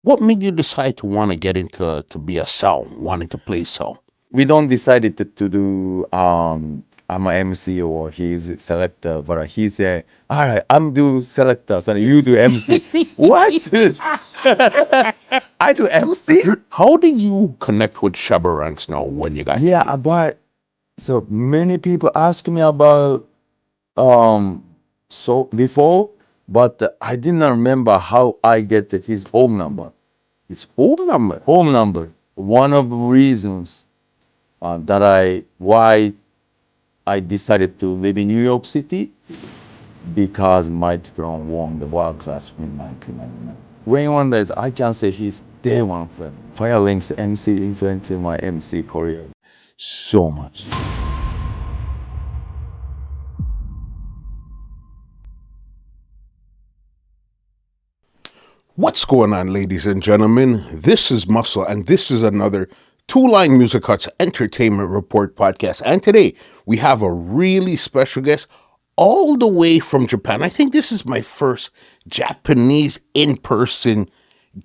What made you decide to want to get into to be a sound, wanting to play sound? We don't decided to do I'm a MC or he's a selector, but he said, all right, I'm do selector, so you do MC. What? I do MC? How did you connect with Shabba Ranks now when you got Yeah, here? but so many people ask me about um so before, but I didn't remember how I get his home number. His phone number. Home number. One of the reasons that why I decided to live in New York City because Mike Brown won the world class in 1999. When one that I can say he's day one friend. Fire Links MC influenced my MC career so much. What's going on, ladies and gentlemen? This is Muscle, and this is another Two Line Music Hut's Entertainment Report podcast. And today we have a really special guest all the way from Japan. I think this is my first Japanese in person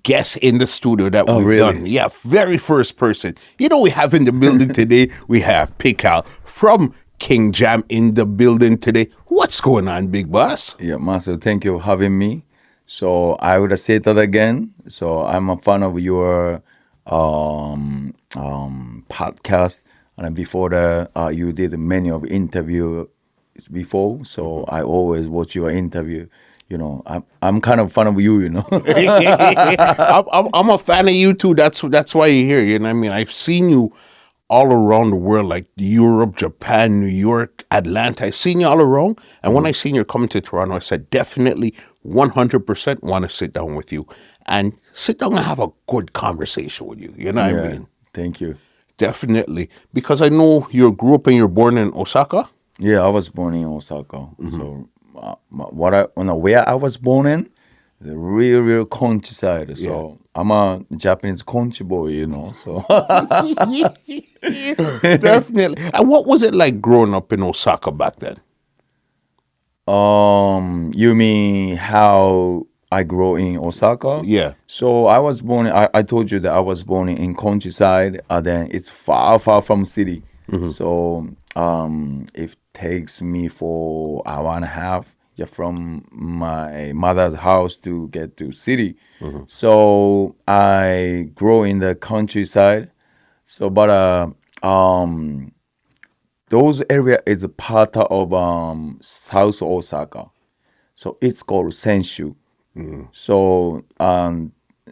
guest in the studio that Oh, we've really? done. Yeah, very first person. You know, we have in the building today, we have Pikkal from King Jam in the building today. What's going on, big boss? Yeah, Master, thank you for having me. So I would say that again. So I'm a fan of your podcast, and before that, you did many of interview before. So I always watch your interview. You know, I'm kind of fan of you. You know. I'm a fan of you too. That's why you're here. You know what I mean? I've seen you all around the world, like Europe, Japan, New York, Atlanta. I've seen you all around. And when I seen you coming to Toronto, I said, definitely 100% want to sit down with you and sit down and have a good conversation with you. You know what I Yeah. mean? Thank you. Definitely. Because I know you grew up and you're born in Osaka. Yeah, I was born in Osaka. So where I was born in, the real countryside. So I'm a Japanese country boy, you know. So Definitely. And what was it like growing up in Osaka back then? you mean how I grew in Osaka? Yeah. So I was born. I told you that I was born in countryside. Then it's far from city. So it takes me for hour and a half. Yeah, from my mother's house to get to city. So I grow in the countryside. So, but those area is a part of South Osaka. So it's called Senshu. So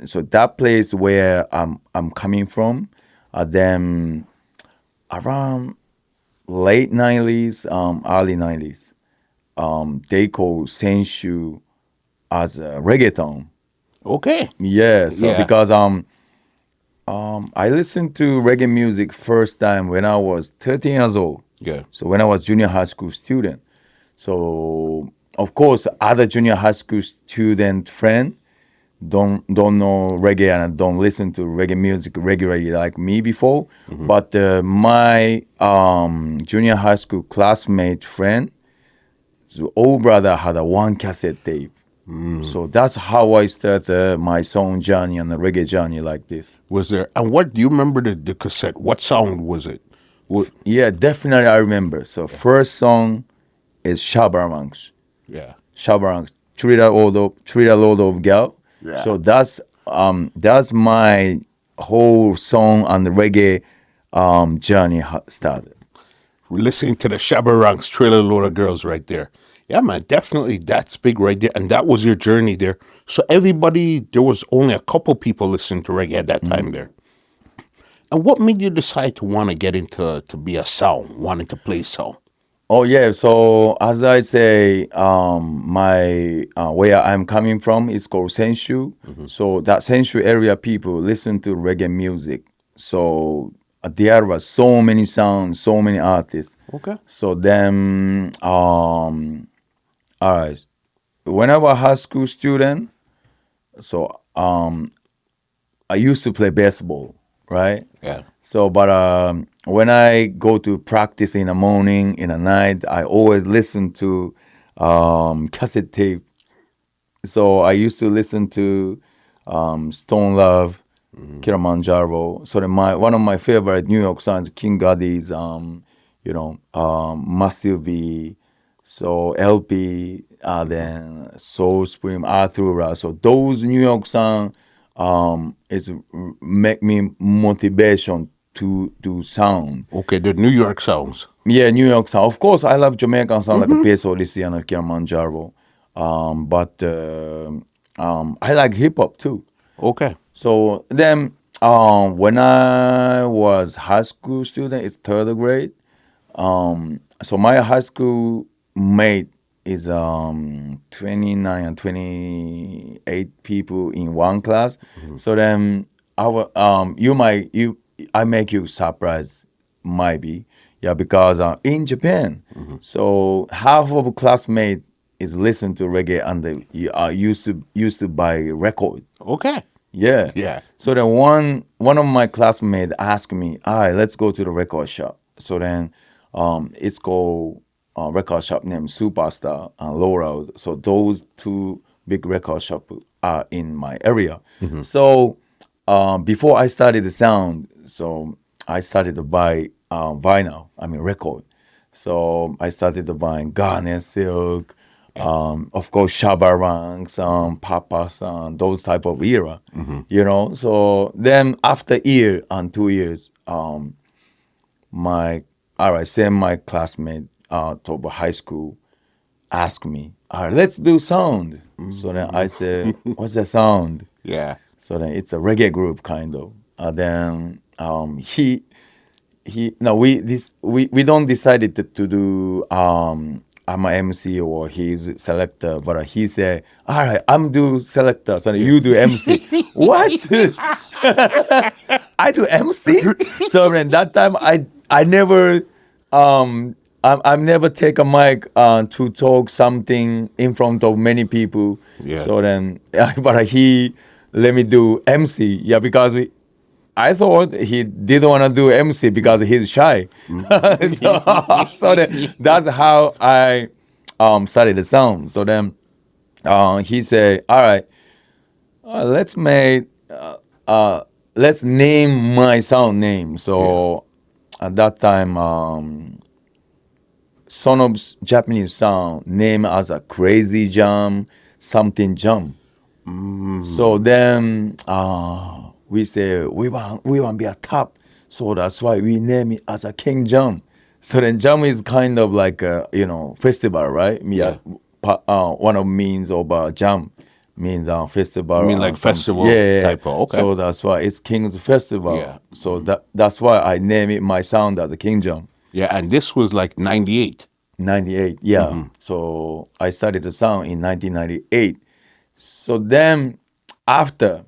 so that place where I'm coming from, then around late 90s, early 90s, they call Senshu as a reggaeton. Okay. Yeah, so Yeah. because I listened to reggae music first time when I was 13 years old. Yeah. So when I was junior high school student. So of course other junior high school student friend don't know reggae and don't listen to reggae music regularly like me before. But my junior high school classmate friend, so old brother had a one cassette tape. So that's how I started my song journey and the reggae journey like this. Was there, and what do you remember the cassette? What sound was it? What, Yeah, definitely I remember. So first song is Shabba Ranks. yeah. Shabba Ranks. Treat a load of gal. Yeah. So that's my whole song and reggae journey started. Listening to the Shabba Ranks Trailer Load of Girls right there. Yeah, man, definitely that's big right there. And that was your journey there. So everybody, there was only a couple people listening to reggae at that time there. And what made you decide to want to get into to be a sound, wanting to play sound? Oh yeah, so as I say, my where I'm coming from is called Senshu. So that Senshu area people listen to reggae music. So there were so many sounds, so many artists. Okay. So then, all right, when I was a high school student, so I used to play baseball, right? Yeah. So, but when I go to practice in the morning, in the night, I always listen to cassette tape. So I used to listen to Stone Love, Kilimanjaro. So then one of my favorite New York songs, King Guddy's, Massive V, so LP, then Soul Supreme, Arthur. So those New York songs is make me motivation to do sound. Okay, the New York sounds. Yeah, New York sound. Of course, I love Jamaican sound like a Peso, Louisiana, Kilimanjaro. But I like hip hop too. Okay. So then, when I was high school student, it's third grade. So my high school mate is 29 and 28 people in one class. So then I make you surprised, might be, yeah, because in Japan, so half of a classmate is listen to reggae and they used to buy record. Okay. Yeah. Yeah. So then one of my classmates asked me, all right, let's go to the record shop. So then it's called record shop named Superstar and Laurel. So those two big record shops are in my area. So before I started the sound, so I started to buy vinyl, record. So I started to buy Garnet Silk, of course, Shabba Ranks, Papas, those type of era, So then after year and 2 years, my classmate to high school asked me, all right, let's do sound. So then I said, what's the sound? Yeah. So then it's a reggae group kind of. Then he no we don't decided to do I'm a MC or he's selector, but he said, all right, I'm do selector, so you do MC. What? I do MC? So then that time I never I've never take a mic to talk something in front of many people. Yeah. So then but he let me do MC, yeah, because I thought he didn't want to do MC because he's shy. So then that's how I started the sound. So then he said, all right, let's name my sound name. So at that time, Sonob's Japanese sound name as a Crazy Jam, something jump. So then we say we want to be a top, so that's why we name it as a King Jam. So then jam is kind of like a festival, right? Yeah. One of means of jam means festival. You mean like festival type of, okay. So that's why it's King's Festival. Yeah. So that's why I name it my sound as a King Jam. Yeah, and this was like 98. 98, yeah. So I started the sound in 1998. So then after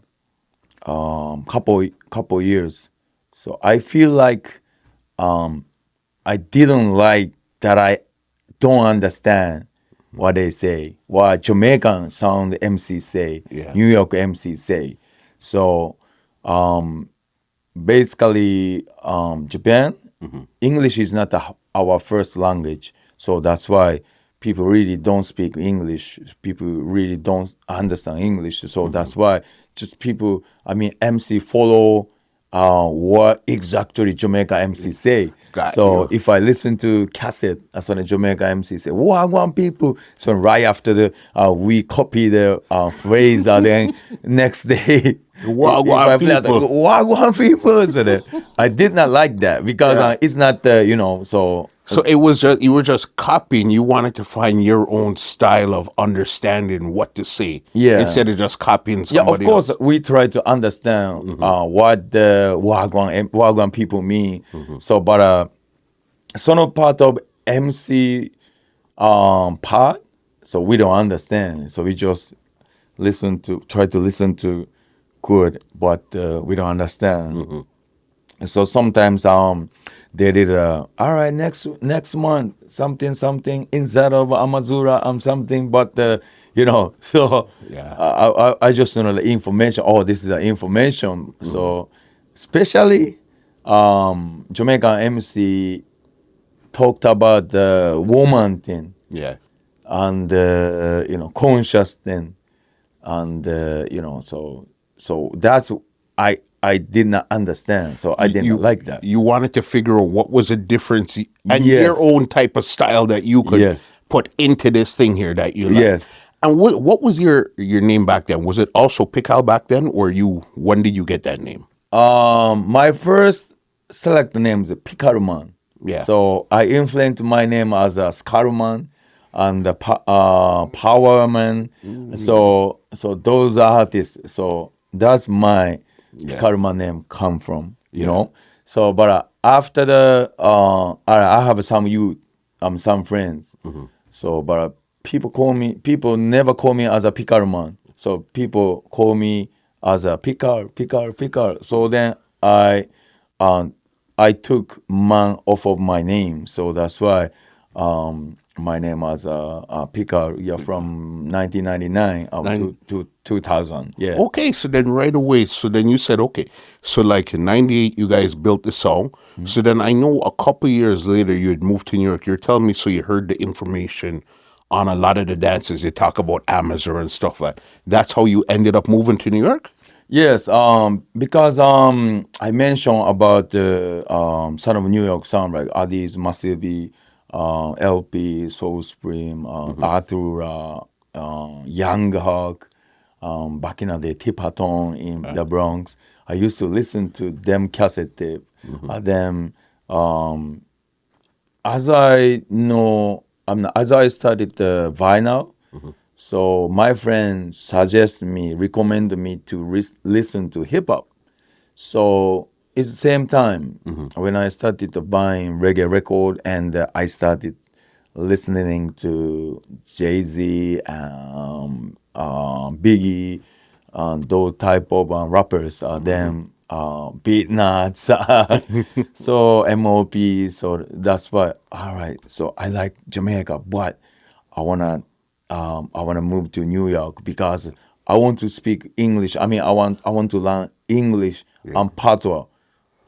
couple years, so I feel like I didn't like that I don't understand what they say, what Jamaican sound MC say, Yeah. New York MC say. So basically Japan, English is not our first language. So that's why people really don't speak English. People really don't understand English. So that's why just people, MC follow what exactly Jamaica MC say. Got So you. if I listen to cassette, that's when the Jamaica MC say, Wagwan people. So right after we copy the phrase, then next day, Wagwan if I play people. Wagwan people. So then, I did not like that because it's not, so. So it was just you were just copying. You wanted to find your own style of understanding what to say, instead of just copying Yeah, somebody of course, else. we try to understand what the Wagwan people mean. So, but some part of MC part, so we don't understand. So we just try to listen to good, but we don't understand. So sometimes they did all right, next month something inside of Amazura something, but so Yeah. I just know the information. Oh, this is the information. So especially Jamaican MC talked about the woman thing Yeah. and conscious thing, and so So that's I did not understand. So I didn't like that. You wanted to figure out what was a difference and your Yes. own type of style that you could Yes. put into this thing here that you like. Yes. And what was your name back then? Was it also Pikkal back then, or when did you get that name? My first select name is Pickalman. Yeah. So I influenced my name as a Skarman and the Powerman. So those artists. So that's my Pickalman name come from. You know. So but after the I have some youth, some friends. So but people never call me as a Pickalman. So people call me as a Pikkal. So then um, I took man off of my name. So that's why my name was Pikkal. Yeah, from 1999 up to 2000. Yeah. Okay, so then right away, so then you said, okay, so like in '98, you guys built the song. So then I know a couple years later you had moved to New York. You're telling me, so you heard the information on a lot of the dances. You talk about Amazon and stuff like that. That's how you ended up moving to New York? Yes, because I mentioned about the Son of New York sound, like Addis, Massive, LP, Soul Supreme, Arthur, Young Hawk, back in the day, Tip Hatton in the Bronx. I used to listen to them cassette tape. Then as I know, as I studied the vinyl, so my friend recommended me to listen to hip hop. So it's the same time when I started buying reggae record and I started listening to Jay-Z, Biggie, those type of rappers. Then Beat Nuts, so MOP. So that's why. All right. So I like Jamaica, but I wanna move to New York because I want to speak English. I mean, I want to learn English and patois,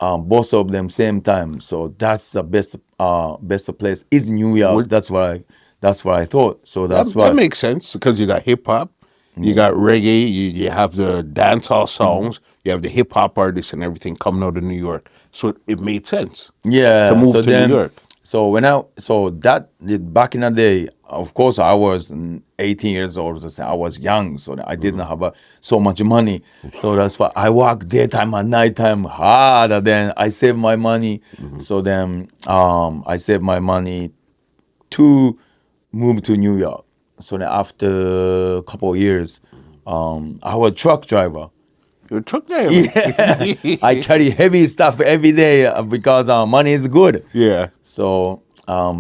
both of them same time. So that's the best place is New York. That's what I thought. So that's That why. makes sense because you got hip hop, you got reggae, you have the dancehall songs, you have the hip hop artists and everything coming out of New York. So it made sense to Yeah. move So to New then, York. back in the day, of course, I was 18 years old. So I was young, so I didn't have so much money. So that's why I work daytime and nighttime hard. And then I save my money. So then I save my money to move to New York. So then after a couple of years, I was a truck driver. You're a truck driver. Yeah, I carry heavy stuff every day because money is good. Yeah. So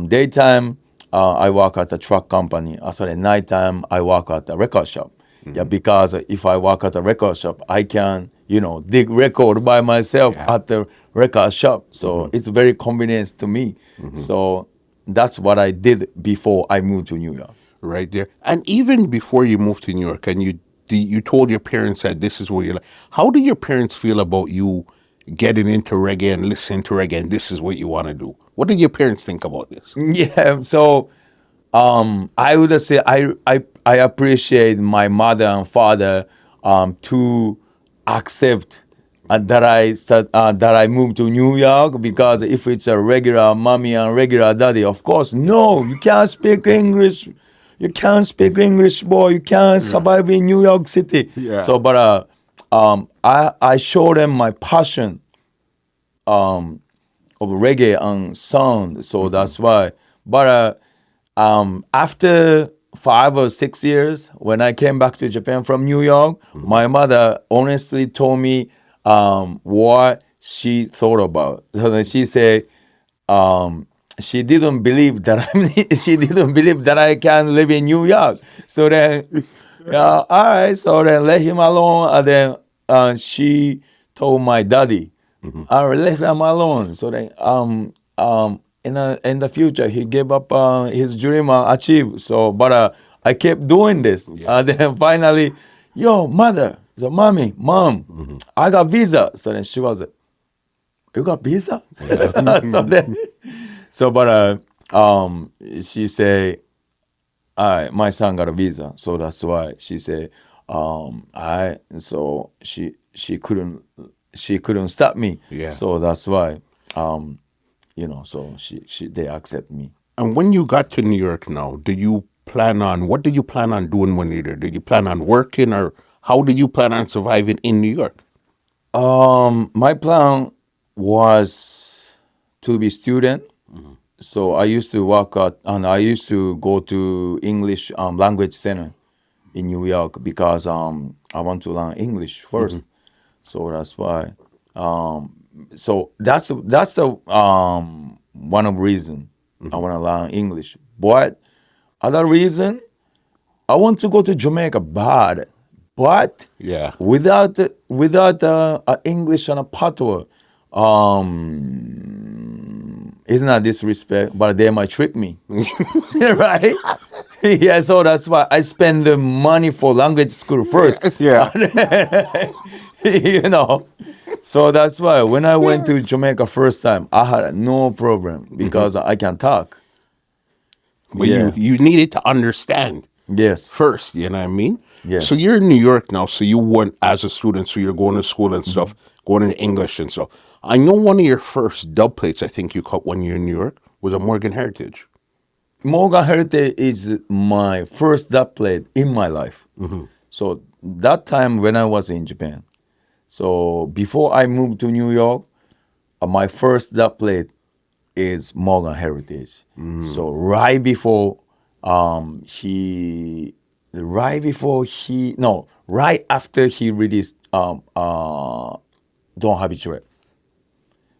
daytime, I work at a truck company. Sorry, nighttime, I work at a record shop. Yeah, because if I work at a record shop, I can, dig record by myself at the record shop. So it's very convenient to me. So that's what I did before I moved to New York. Right there. And even before you moved to New York and you told your parents that this is what you like, how did your parents feel about you getting into reggae and listening to reggae and this is what you want to do? What did your parents think about this? Yeah, so I would say I appreciate my mother and father to accept that I moved to New York because if it's a regular mommy and regular daddy, of course, no, you can't speak English. You can't speak English, boy. You can't survive in New York City. Yeah. So, but I show them my passion of reggae and sound. So that's why. But after 5 or 6 years, when I came back to Japan from New York, my mother honestly told me what she thought about. So then she said she didn't believe that she didn't believe that I can live in New York. So then, all right. So then let him alone. And then she told my daddy, all right, let him alone. So then in the future he gave up his dream achieved. So but I kept doing this. And then finally, yo, mother, so mom, I got visa. So then she was like, you got visa? So then, but she say, all right, my son got a visa. So that's why she say, I so she couldn't stop me. Yeah. So that's why so she they accept me. And when you got to New York now, what did you plan on doing when you there? Did you plan on working, or how did you plan on surviving in New York? My plan was to be student. So I used to work at and I used to go to English language center in New York because I want to learn English 1st. So that's why. So that's the one of reason I want to learn English. But other reason I want to go to Jamaica bad, but Yeah. without English and a patois, it's not disrespect, but they might trick me, right? Yeah, so that's why I spend the money for language school first. Yeah. you know, so that's why when I went to Jamaica first time, I had no problem because I can talk. But Yeah. you needed to understand Yes. first, you know what I mean? Yes. So you're in New York now, so you went as a student, so you're going to school and stuff, going into English and stuff. I know one of your first dub plates I think you cut when you're in New York was a Morgan Heritage. Morgan Heritage is my first dub plate in my life. So that time when I was in Japan. So before I moved to New York, my first dub plate is Morgan Heritage. So right after he released Don't Habituate.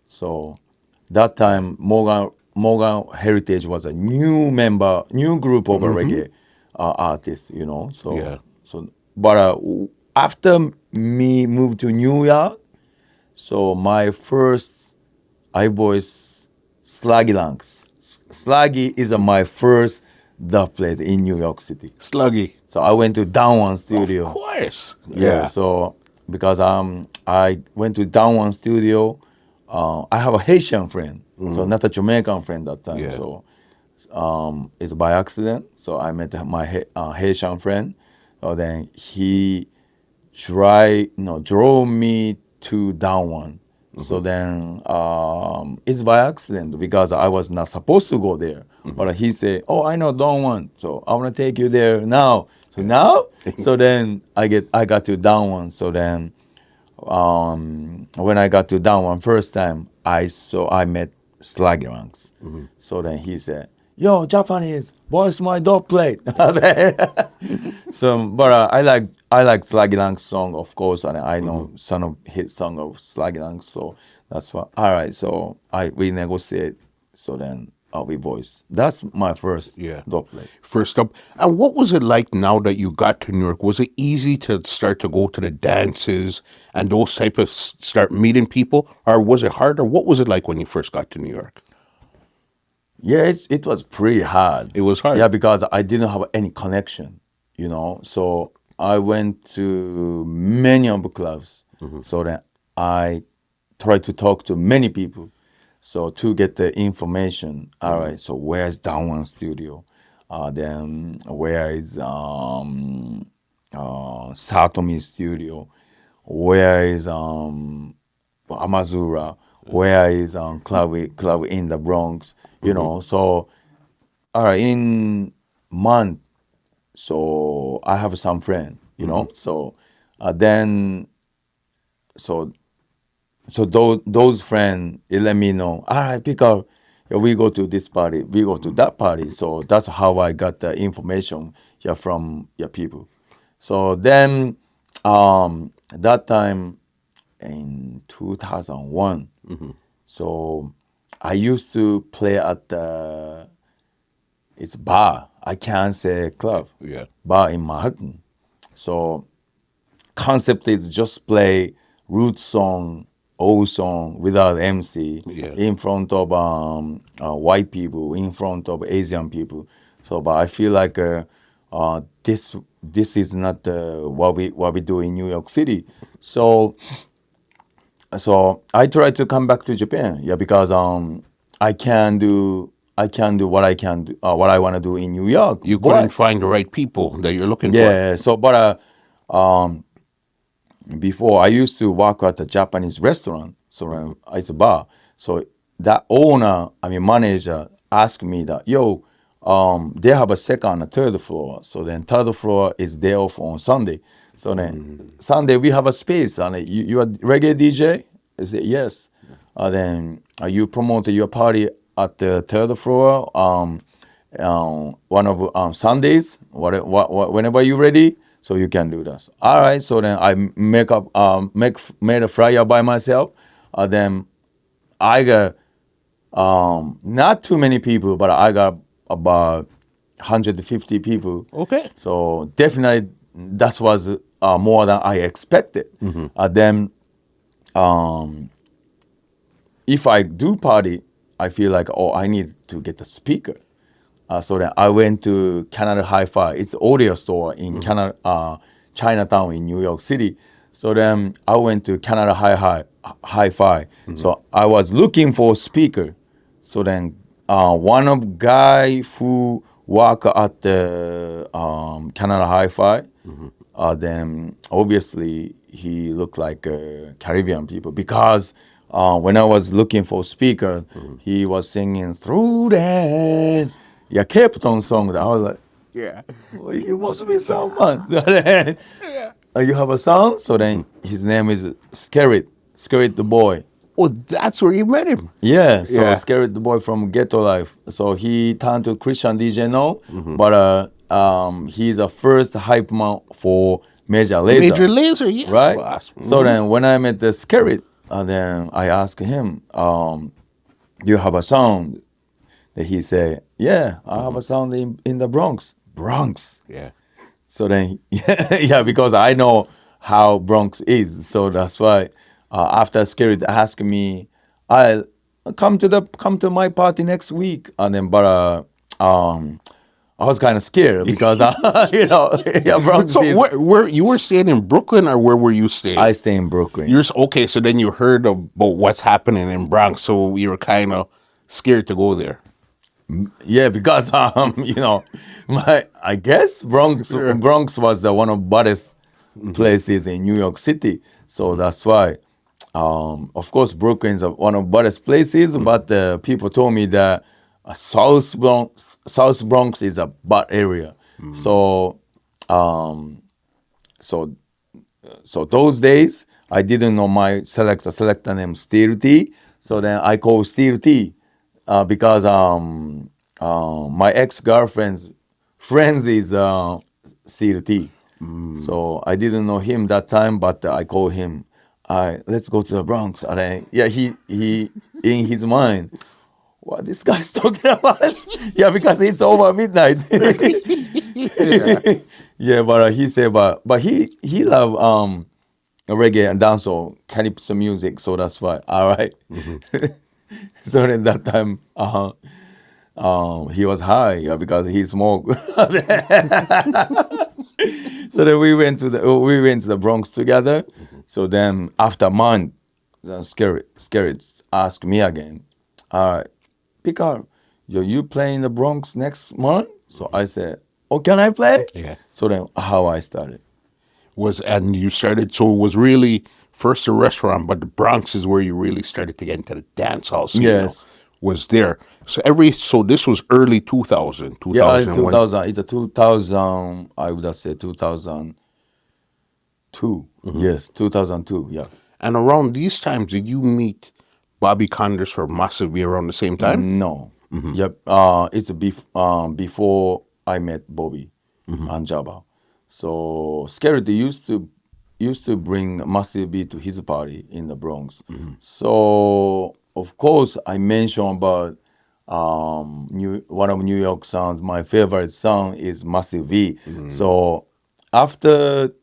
So that time Morgan Heritage was a new group of a reggae artists, So Yeah. but after me moved to New York, so my first I voiced Slaggy Ranks. Slaggy is my first dub plate in New York City. Sluggy. So I went to Down One Studio. Of course. Yeah. So because I went to Down One Studio, I have a Haitian friend, so not a Jamaican friend that time. Yeah. So it's by accident. So I met my Haitian friend. So then he drove me to Down One. So then it's by accident because I was not supposed to go there. But he said, "Oh, I know Down One, so I want to take you there now." So now, so then I got to Down One. So then when I got to Down One first time, I met Skerrit Ranks. So then he said, "Yo, Japanese, what's my dog plate?" So, but I like Skerrit Ranks song, of course, and I know some of hit song of Skerrit Ranks. So that's why. All right, so we negotiate. So then we voice. That's my first Yeah. dog plate. First up. And what was it like now that you got to New York? Was it easy to start to go to the dances and those type of start meeting people? Or was it harder? What was it like when you first got to New York? Yeah, it was pretty hard. It was hard. Yeah, because I didn't have any connection, So I went to many of the clubs. So that I tried to talk to many people. So to get the information. All right, so where's Down One Studio? Then where is Satomi Studio? Where is Amazura? Where is club in the Bronx? So all right, in month, so I have some friend, So then, so those friends they let me know. All right, Pikkal, we go to this party, we go to that party. So that's how I got the information from people. So then, that time in 2001, so I used to play at it's bar. I can't say club. Yeah. Bar in Manhattan. So concept is just play root song, old song without MC Yeah. in front of white people, in front of Asian people. So, but I feel like this is not what we do in New York City. So I try to come back to Japan, because I can do what I can do, what I want to do in New York. You But couldn't find the right people that you're looking for. yeah, so but before I used to work at a Japanese restaurant, so it's a bar. So that owner, I mean manager, asked me that, yo, they have a second and third floor. So then third floor is day off on Sunday. So then Sunday we have a space, and you are reggae DJ? I said yes. Then you promote your party at the third floor. One of Sundays, whenever you're ready, so you can do that. All right, so then I made a flyer by myself. Then I got not too many people, but I got about 150 people. Okay. So definitely that was more than I expected. Then if I do party, I feel like, oh, I need to get a speaker. So then I went to Canada Hi-Fi. It's an audio store in Canada, Chinatown in New York City. So then I went to Canada Hi-Fi. So I was looking for a speaker. So then one of guy who work at the Canada Hi-Fi, then obviously he looked like Caribbean people, because when I was looking for a speaker, he was singing through that. Yeah, Capleton song. I was like, Yeah. well, he must be someone. You have a son? So then his name is Skerrit Bwoy. Oh, that's where you met him. Yeah, so Yeah. Skerrit Bwoy from Ghetto Life. So he turned to Christian DJ now, but he's a first hype man for Major Lazer. Major Lazer, yes, Right? boss. So then when I met the Skerrit, then I asked him, you have a sound? Then he said, yeah, I have a sound in the Bronx. Bronx. Yeah. So then, yeah, because I know how Bronx is. So that's why after Skerrit asked me, I'll come to my party next week. And then, but I was kind of scared because, yeah, Bronx So is, where you were staying in Brooklyn, or where were you staying? I stay in Brooklyn. Okay, so then you heard about what's happening in Bronx, so you were kind of scared to go there. Yeah, because I guess Bronx was the one of baddest places in New York City, so that's why. Of course, Brooklyn is one of baddest places, but people told me that South Bronx is a bad area. So, so those days I didn't know my selector name Steel T. So then I called Steel T. Because my ex-girlfriend's friends is Steel T. So I didn't know him that time, but I called him. Let's go to the Bronx. And he in his mind, what this guy's talking about? Yeah, because it's over midnight. Yeah, but he said, but he love reggae and dancehall, calypso music, so that's why. All right. So then that time, he was high, yeah, because he smoked. So then we went to the Bronx together. So then after a month, Skerrit asked me again, all right, Pikkal, you playing the Bronx next month? So I said, oh, can I play? Yeah. So then how I started. And you started, so it was really first a restaurant, but the Bronx is where you really started to get into the dance hall scene. Yes. Was there. So this was early 2000, Yeah, 2001. 2000. It's a 2000. I would have said 2002. Yes, 2002. Yeah. And around these times, did you meet Bobby Condors or Massive B around the same time? No. Yep. It's before I met Bobby and Jabba. So Skerrit used to bring Massive B to his party in the Bronx. So of course I mentioned about one of New York sounds. My favorite song is Massive B. So after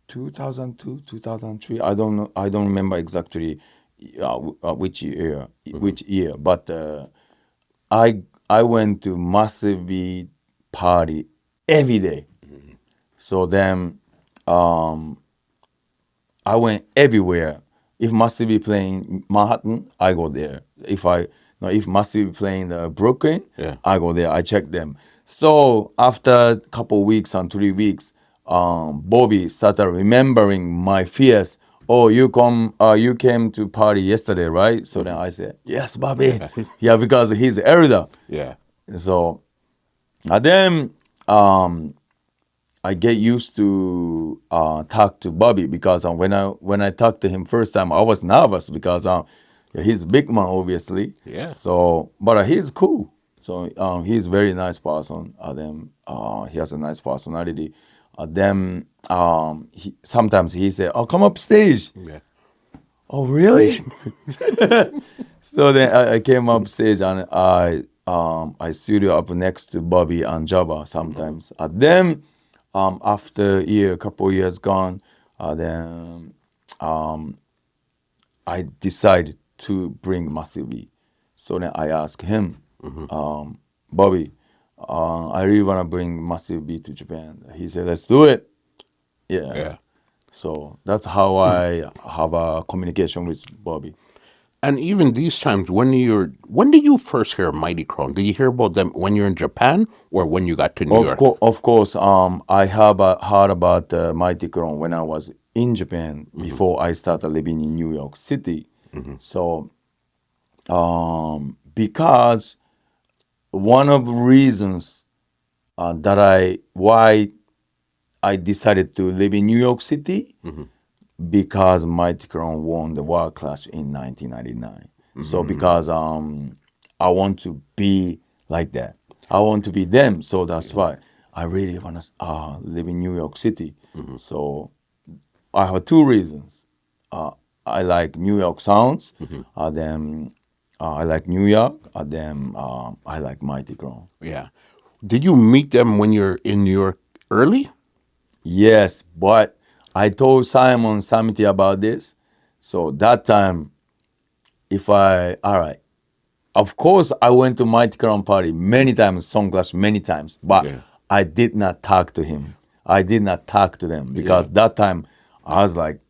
2002, 2003, I don't know. I don't remember exactly which year. But I went to Massive B party every day. So then I went everywhere. If Massive be playing Manhattan, I go there. If Massive be playing Brooklyn, Yeah. I go there. I check them. So after a couple weeks and 3 weeks, Bobby started remembering my fears. Oh, you came to party yesterday, right? So then I said, yes, Bobby. Yeah, because he's elder. Yeah. So and then I get used to talk to Bobby because when I talked to him first time, I was nervous because yeah, he's a big man, obviously. Yeah. So, but he's cool. So he's very nice person. Then he has a nice personality. Then sometimes he say, "Oh, come up stage." Yeah. Oh, really? So then I came up stage and I studio up next to Bobby and Jabba sometimes. Then after a couple years gone, then I decided to bring Massive B. So then I asked him, Bobby, I really want to bring Massive B to Japan. He said, let's do it. Yeah. Yeah. So that's how I have a communication with Bobby. And even these times, when did you first hear Mighty Crown? Did you hear about them when you're in Japan or when you got to New York? Of course, I have heard about Mighty Crown when I was in Japan before I started living in New York City. So, because one of the reasons why I decided to live in New York City because Mighty Crown won the World Clash in 1999. So because I want to be like that, I want to be them. So that's why I really want to live in New York City. So I have two reasons. I like New York sounds, then I like New York, and then I like Mighty Crown. Yeah. Did you meet them when you're in New York early? Yes, but I told Simon Samity about this. So that time, all right. Of course, I went to Mighty Crown party many times, Song Clash many times, but Yeah. I did not talk to him. I did not talk to them because that time I was like,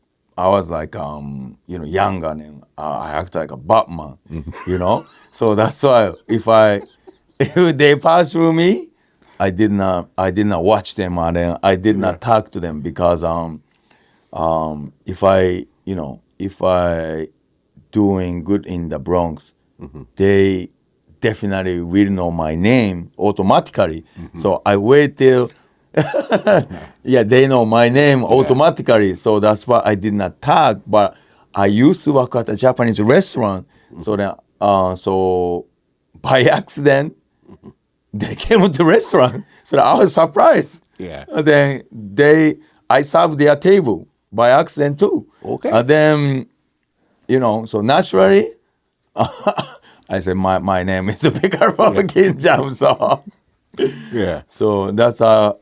younger and I act like a Batman, So that's why if they pass through me, I did not watch them and then I did not talk to them because if I doing good in the Bronx, they definitely will know my name automatically. So I wait till they know my name automatically. So that's why I did not tag. But I used to work at a Japanese restaurant. So then so by accident they came to the restaurant. So I was surprised. Yeah. And then I served their table by accident too. Okay. And then, so naturally, I said, my name is Pikkal from King Jam. Yeah. So that's how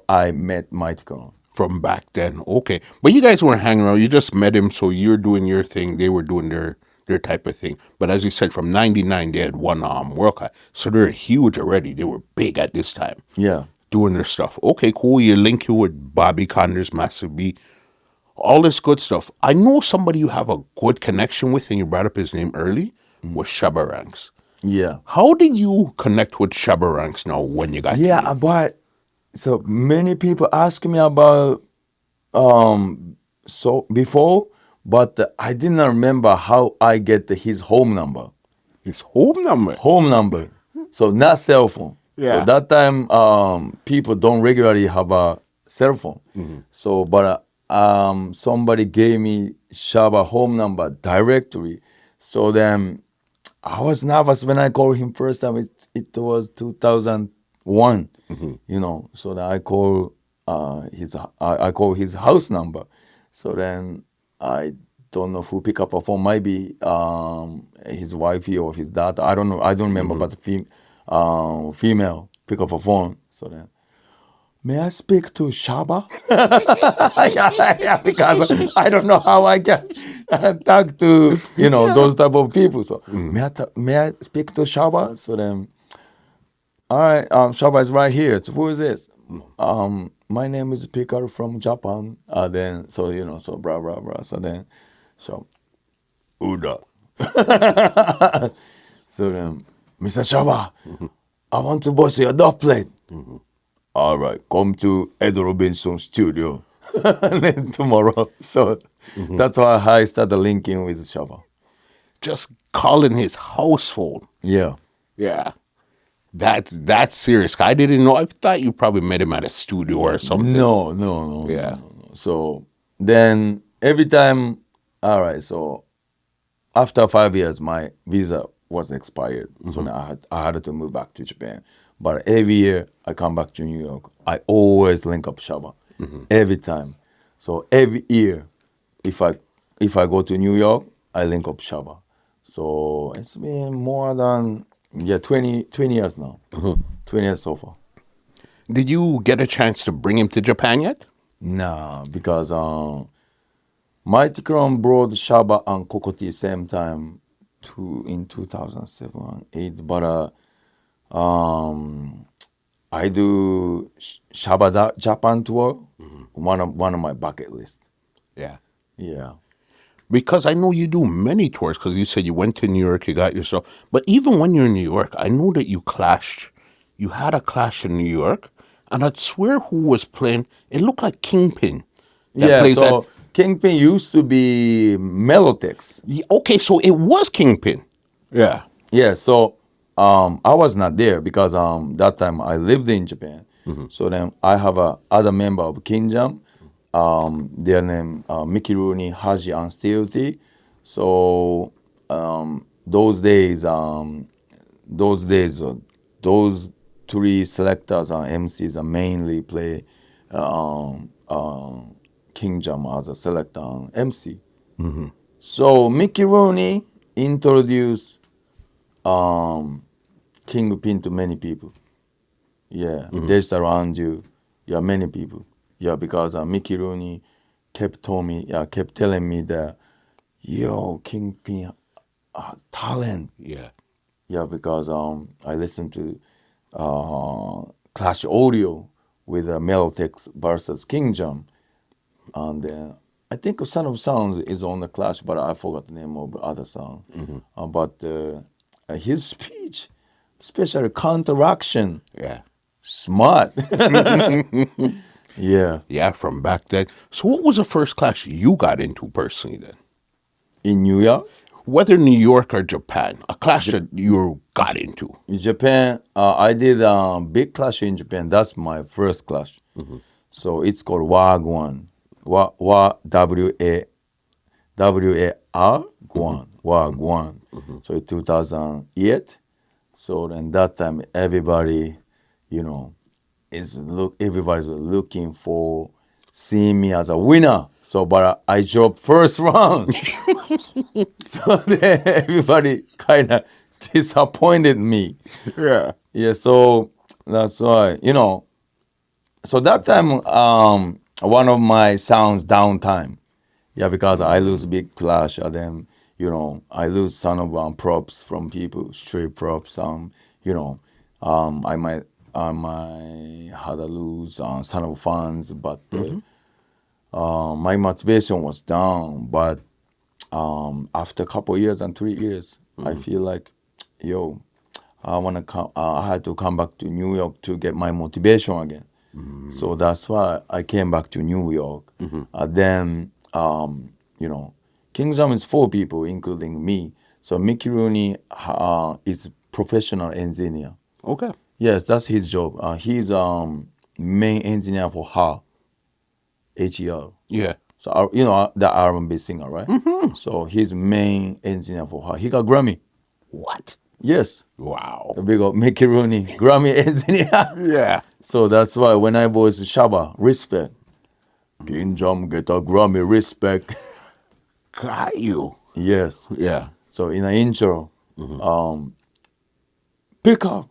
I met Mighty Crown. From back then. Okay. But you guys weren't hanging around. You just met him, so you're doing your thing. They were doing their type of thing. But as you said, from 99, they had one World Cup. So they're huge already. They were big at this time. Yeah. Doing their stuff. Okay, cool. You link you with Bobby Condors, Massive B, all this good stuff. I know somebody you have a good connection with, and you brought up his name early, was Shabba Ranks. Yeah. How did you connect with Shabba Ranks now when you got to Yeah, but so many people ask me about so before, but I did not remember how I get his home number. his home number? Home number. So not cell phone. Yeah. So that time people don't regularly have a cell phone. So but somebody gave me Shabba home number directory. So then I was nervous when I called him first time. It was 2001, So then I call I call his house number. So then I don't know who pick up a phone. Maybe his wifey or his dad. I don't know. I don't remember. But female pick up a phone. So then, may I speak to Shabba? Because I don't know how I can talk to those type of people. So may I speak to Shabba? So then, all right, Shabba is right here. So who is this? My name is Pikkal from Japan. Then so blah blah blah. So then, so Uda. So then, Mr. Shabba, I want to boss your dubplate. all right, come to Ed Robinson studio and then tomorrow. So that's why I started linking with Shabba. Just calling his house phone. Yeah. Yeah. That's serious. I didn't know. I thought you probably met him at a studio or something. No, no, no, no, Yeah. no, no. So then every time, all right, so after 5 years, my visa was expired. So now I had to move back to Japan. But every year I come back to New York, I always link up Shabba. Every time. So every year, if I go to New York, I link up Shabba. So it's been more than 20 years now. 20 years so far. Did you get a chance to bring him to Japan yet? Nah, because Mighty Crown brought Shabba and Kokoti same time in 2007 8. But I do Shabba Japan tour. One of my bucket list. Yeah. Yeah. Because I know you do many tours, because you said you went to New York, you got yourself. But even when you're in New York, I know that you clashed. You had a clash in New York, and I'd swear who was playing. It looked like Kingpin. That Yeah. plays So Kingpin used to be Melotex. okay, so it was Kingpin. Yeah. Yeah, so I was not there because that time I lived in Japan. So then I have a other member of Kinjam. Their name Mickey Rooney, Haji, and Steel T. So those days, those three selectors and MCs are mainly play Kinjam as a selector and MC. So Mickey Rooney introduced Kingpin to many people. Yeah, there's around you. Yeah, many people. Yeah, because Mickey Rooney kept telling me that, yo, Kingpin talent. Yeah. Yeah, because I listened to Clash Audio with Melotex versus King Jam, and I think Son of Sounds is on the Clash, but I forgot the name of the other song. But his speech, especially counteraction, Yeah. smart. Yeah. Yeah, from back then. So what was the first clash you got into personally then? In New York, Whether New York or Japan, a clash that you got into. in Japan, I did a big clash in Japan. That's my first clash. So it's called Wagwan. WAR Guan. Wagwan. So in 2008. So then that time everybody, everybody's looking for seeing me as a winner. So but I dropped first round. So then everybody kind of disappointed me. Yeah. Yeah, so that's why, so that time one of my sounds downtime. Yeah, because I lose big clash and then, I lose some of props from people, street props. I might had to lose some of fans, but my motivation was down. But after a couple years and 3 years, I feel like, yo, I wanna come. I had to come back to New York to get my motivation again. So that's why I came back to New York. Then, King Jam is 4 people, including me. So Mickey Rooney is professional engineer. Okay. Yes, that's his job. He's main engineer for HER. Yeah. So the R&B singer, right? So he's main engineer for her. He got Grammy. What? Yes. Wow. The big old Mickey Rooney, Grammy engineer. Yeah. So that's why when I voice Shabba, respect. King Jam get a Grammy, respect. Got you. Yes. Yeah. So in the intro, Pikkal,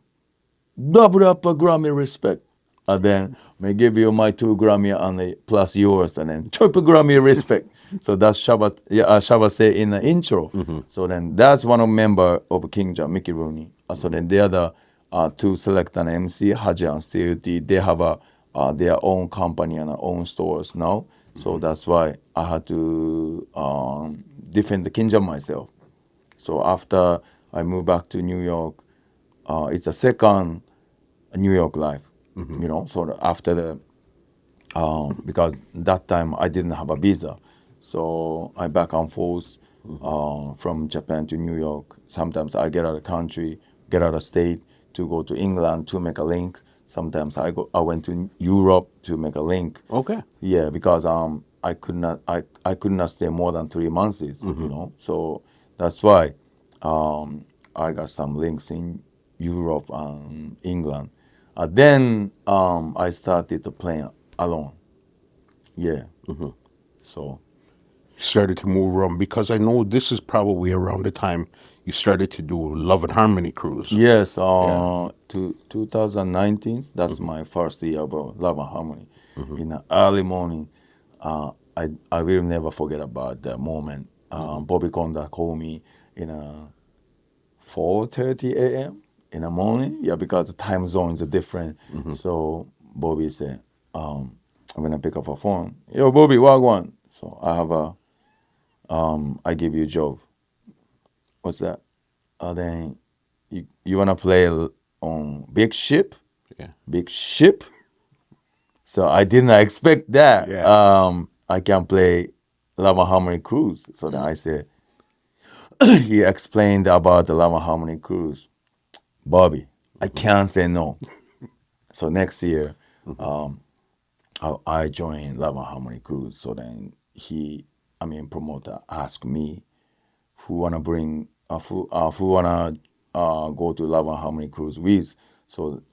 double up a Grammy, respect. And then may give you my 2 Grammy and plus yours, and then triple Grammy, respect. So that's Shabba. Yeah, Shabba say in the intro. So then that's one of member of King Jam, Mickey Rooney. So then the other 2 select an MC, Haji and Steel T. They have their own company and their own stores now. So that's why I had to defend the King Jam myself. So after I moved back to New York, it's a second New York life. You know, so after the because that time I didn't have a visa, so I back and forth from Japan to New York. Sometimes I get out of country, get out of state to go to England to make a link. Sometimes I went to Europe to make a link. Okay. Yeah, because I could not stay more than 3 months. You know, so that's why I got some links in Europe and England. Then I started to play alone. Yeah. So Started to move around because I know this is probably around the time you started to do Love and Harmony cruise. yes, to 2019. That's my first year of Love and Harmony. In the early morning, I will never forget about that moment. Bobby Conda called me in 4:30 a.m. in the morning. Yeah, because the time zones are different. So Bobby said, I'm gonna pick up a phone. Yo, Bobby, what one? So I have I give you a job. What's that? Then you wanna play on big ship? Yeah. Big ship? So I didn't expect that. Yeah. I can play Lava Harmony Cruise. So then I said, he explained about the Lava Harmony Cruise. Bobby, I can't say no. So next year, I joined Lava Harmony Cruise. So then promoter asked me who wanna bring, who wanna go to Lava Harmony Cruise with. So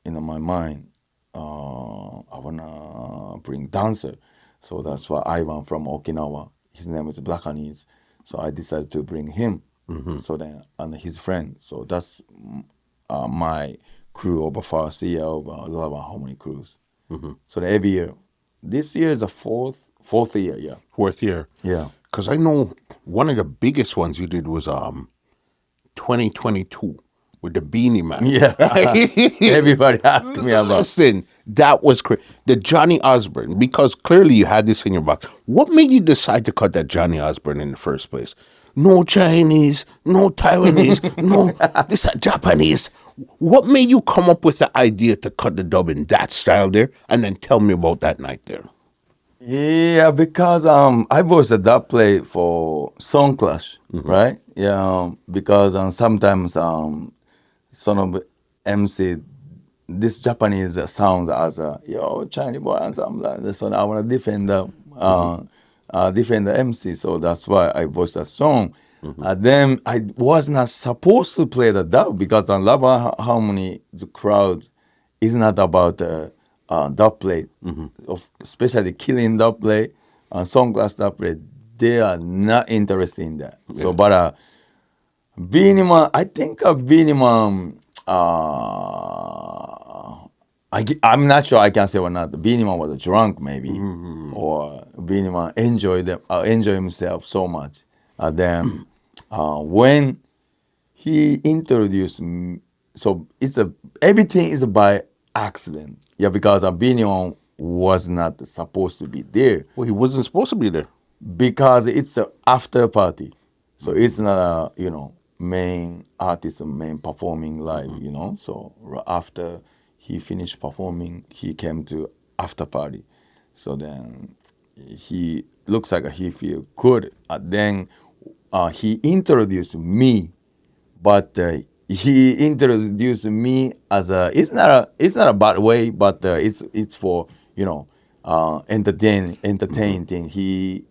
in my mind, I wanna bring dancer. So that's why Ivan from Okinawa. His name is Blackanese. So I decided to bring him. So then and his friend. So that's my crew of the first year of Lava Harmony Cruise. So every year, this year is the fourth year. Yeah. Fourth year. Yeah. Because I know one of the biggest ones you did was 2022 with the Beanie Man. Yeah. Everybody asked me about. Listen, that was crazy. The Johnny Osborne, because clearly you had this in your box. What made you decide to cut that Johnny Osborne in the first place? No Chinese, no Taiwanese, no this Japanese. What made you come up with the idea to cut the dub in that style there? And then tell me about that night there. Yeah, because I was a dub play for Song Clash, right? Yeah, because sometimes some of MC this Japanese sounds as a yo Chinese boy and something like that. So I want to defend the MC. So that's why I voiced a song. Then I was not supposed to play the dub because on Love Harmony the crowd is not about dub play, especially killing dub play and song class dub play. They are not interested in that. Yeah. So, but Beanie Man, I think Beanie Man. I'm not sure I can say or not. Beanie Man was drunk maybe, or Beanie Man enjoy himself so much. Then when he introduced me, so everything is by accident. Yeah, because Beanie Man was not supposed to be there. Well, he wasn't supposed to be there because it's an after party, so it's not a main artist, main performing live. So after he finished performing, he came to after party. So then he looks like he feel good. Then he introduced me, but he introduced me as it's not a bad way, but it's for entertain thing. He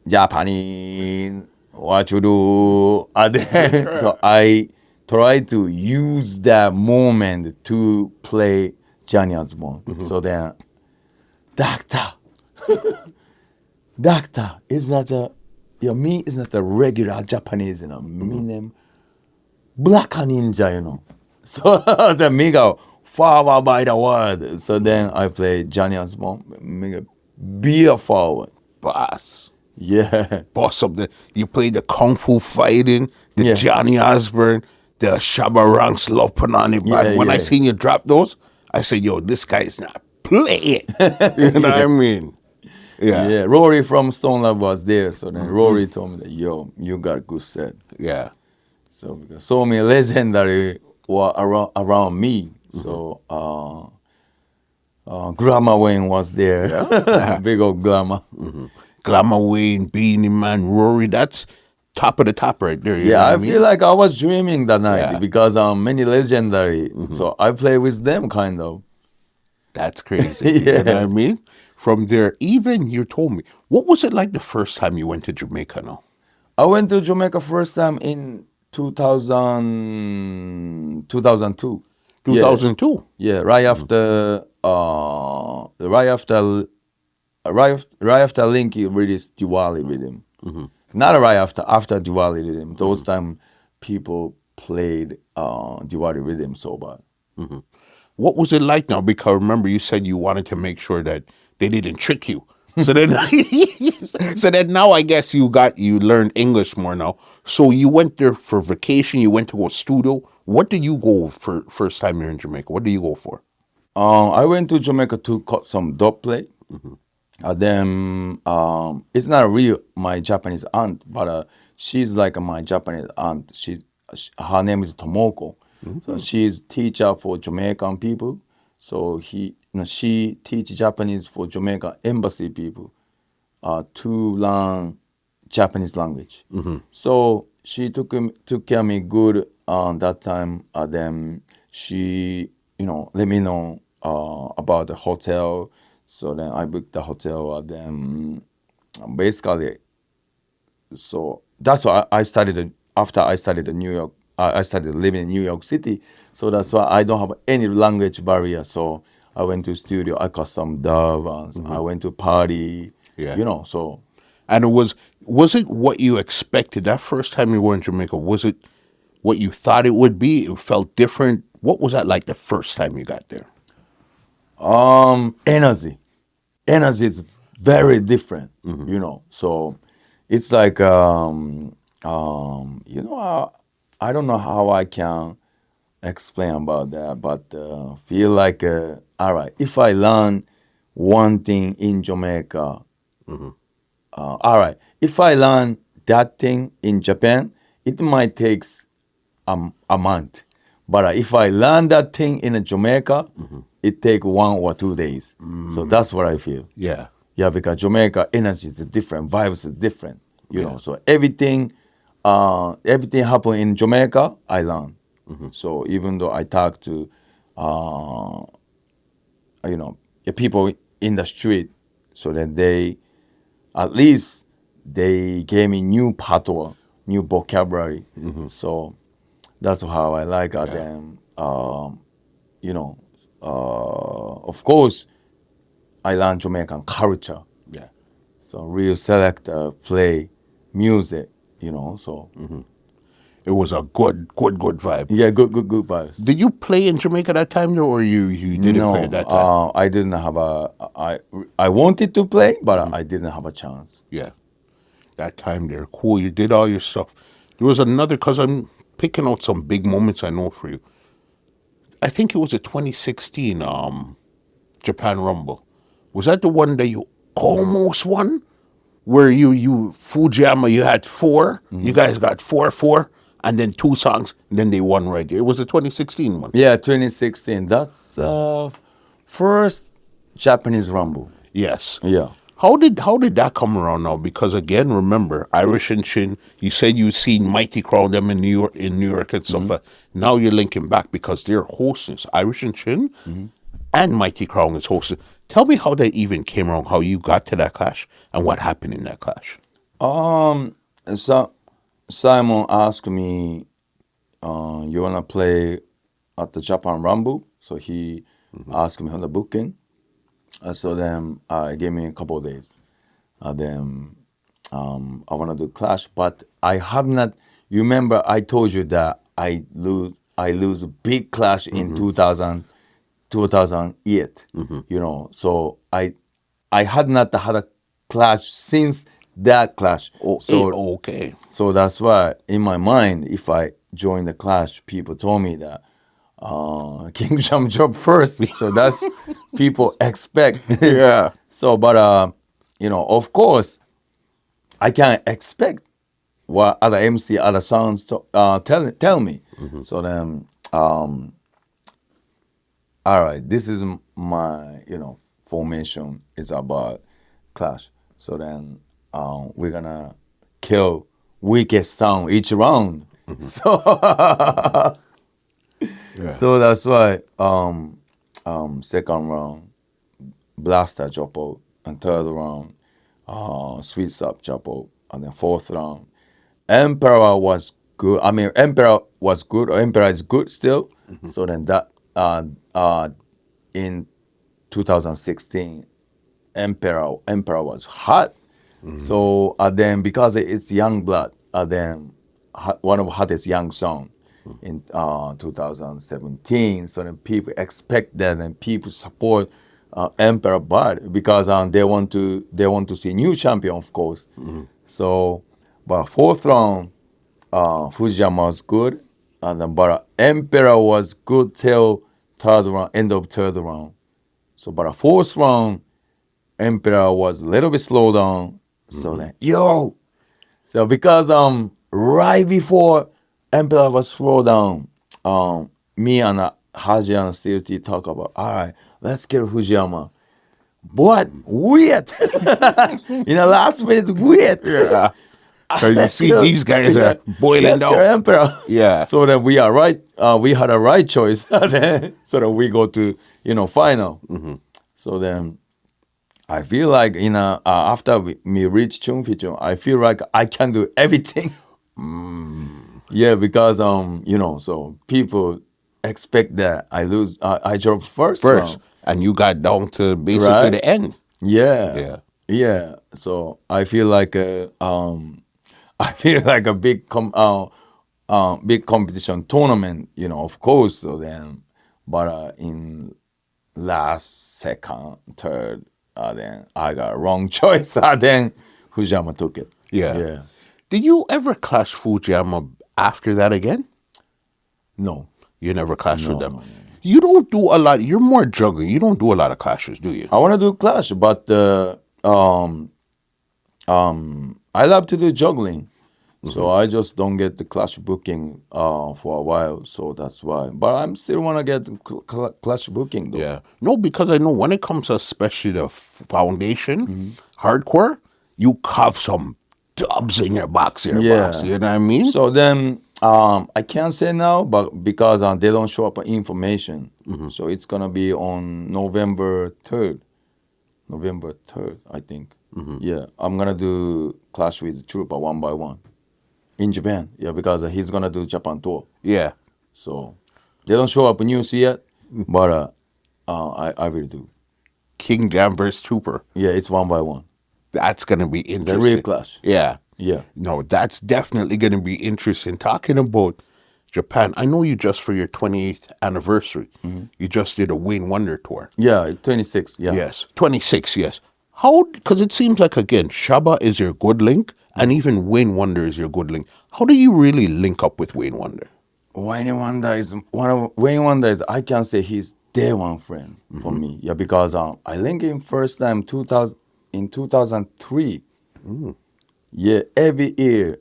Japanese what you do, and then, so I try to use that moment to play Johnny Osborne. So then, doctor is not me is not a regular Japanese, me name Black Ninja, So the me go forward by the word. So then I play Johnny Osborne, make a beer forward. boss. Yeah. Boss up you played the Kung Fu fighting, the Johnny Osborne, the Shabba Ranks Love Panani. But when I seen you drop those, I said, yo, this guy's not playing. You know what I mean? Yeah. Yeah. Rory from Stone Love was there. So then Rory told me that, yo, you got a good set. Yeah. So because so many legendary were around me. So Grandma Wayne was there. Yeah. Big old grandma. Glamour Wayne, Beanie Man, Rory, that's top of the top right there, you know Yeah, what I I feel mean? like I was dreaming that night Yeah. because many legendary. So I play with them kind of. That's crazy. You know what I Yeah. mean? From there, even you told me, what was it like the first time you went to Jamaica now? I went to Jamaica first time in 2000, 2002. Yeah. 2002. Yeah, right after right after Linky released Diwali Rhythm. Not right after Diwali Rhythm. Those time people played Diwali Rhythm so bad. What was it like now? Because remember you said you wanted to make sure that they didn't trick you. So then, so then now I guess you learned English more now. So you went there for vacation. You went to a studio. What did you go for first time you're in Jamaica? What do you go for? I went to Jamaica to cut some dub plate. Then it's not real my Japanese aunt, but she's like my Japanese aunt. Her name is Tomoko. So she's teacher for Jamaican people. So she teach Japanese for Jamaica embassy people to learn Japanese language. So she took care of me good that time. Then she let me know about the hotel. So then I booked the hotel. Then basically, so that's why I studied. After I studied in New York, I started living in New York City. So that's why I don't have any language barrier. So I went to studio. I custom dub. I went to party. Yeah. So And was it what you expected that first time you were in Jamaica? Was it what you thought it would be? It felt different. What was that like the first time you got there? energy. Energy is very different, So it's like I don't know how I can explain about that, but feel like all right. If I learn one thing in Jamaica, all right. If I learn that thing in Japan, it might take a month. But if I learn that thing in Jamaica, it take 1 or 2 days. So that's what I feel. Yeah. Yeah, because Jamaica energy is different, vibes is different. So everything happen in Jamaica, I learn. So even though I talk to people in the street, so that they at least they gave me new patois, new vocabulary. So that's how I like them. Of course, I learned Jamaican culture. Yeah. So real select play music, So It was a good vibe. yeah, good vibes. Did you play in Jamaica that time though, or you didn't play at No, that time? I didn't have I wanted to play, but I didn't have a chance. Yeah. That time there. Cool. You did all your stuff. There was another, because I'm picking out some big moments I know for you. I think it was a 2016 Japan Rumble. Was that the one that you almost won? Where you Fujiyama, you had four. You guys got 4-4, and then two songs, and then they won right there. It was the 2016 one. Yeah, 2016. That's first Japanese Rumble. Yes. Yeah. How did that come around now? Because again, remember Irish and Chin. You said you seen Mighty Crown them in New York and stuff. Now you're linking back because they're hosting Irish and Chin, and Mighty Crown is hosting. Tell me how that even came around. How you got to that clash and what happened in that clash. So Simon asked me, "You wanna play at the Japan Rumble?" So he asked me on the booking. So then he gave me a couple of days. Then I wanna do clash, but I have not. You remember I told you that I lose a big clash in 2008. So I had not had a clash since that clash. Okay. So that's why in my mind, if I join the clash, people told me that King Jump Job first. So that's people expect. Yeah. So, but of course, I can't expect what other MC, other sounds tell me. So then all right, this is my, formation is about clash. So then we're gonna kill weakest sound each round. So Yeah. so that's why second round blaster drop out, and third round sweet sub drop out, and then fourth round Emperor was good. I mean, Emperor was good. Or Emperor is good still. So then that in 2016, Emperor was hot. So then because it's young blood, then one of the hottest young song in 2017. So then people expect that, and people support Emperor, but because they want to see new champion, of course. So, but fourth round, Fujiyama was good, and then but Emperor was good till third round, end of third round. So, but fourth round, Emperor was a little bit slow down. So then, so because right before Emperor was slow down, me and Haji and Steve T talk about, all right, let's get Fujiyama. But weird. In the last minute, weird. Yeah. So you see these guys are boiling Let's get down. Emperor. Yeah. So that we are right. We had a right choice. So that we go to final. So then I feel like after me reach Chungfichung, I feel like I can do everything. Yeah, because so people expect that I lose. I drop first First. round. And you got down to basically Right? the end. Yeah. Yeah. Yeah. So I feel like I feel like a big competition tournament, of course. So then, but in last second, third, then I got a wrong choice. Then Fujiyama took it. Yeah. Yeah. Did you ever clash Fujiyama after that again? No. You never clashed with No, them. no, no. You don't do a lot. You're more juggling. You don't do a lot of clashes, do you? I want to do clash, but I love to do juggling. So I just don't get the clash booking for a while. So that's why. But I'm still want to get clash booking though. Yeah. No, because I know when it comes to especially the foundation, hardcore, you have some dubs in your box here, Yeah. boss. You know what I mean? So then I can't say now, but because they don't show up information. So it's gonna be on November 3rd. November 3rd, I think. Yeah, I'm gonna do clash with Trooper 1x1 in Japan. Yeah, because he's gonna do Japan tour. Yeah. So they don't show up news yet, but I will do. King Jam versus Trooper. Yeah, it's 1x1. That's going to be The interesting. real clash. Yeah. Yeah. No, that's definitely going to be interesting. Talking about Japan, I know you just for your 28th anniversary, you just did a Wayne Wonder tour. Yeah, 26. Yeah. Yes. 26, yes. How, because it seems like, again, Shabba is your good link, and even Wayne Wonder is your good link. How do you really link up with Wayne Wonder? Wayne Wonder is I can say he's day one friend for me. Yeah, because I linked him first time 2003. Yeah, every year.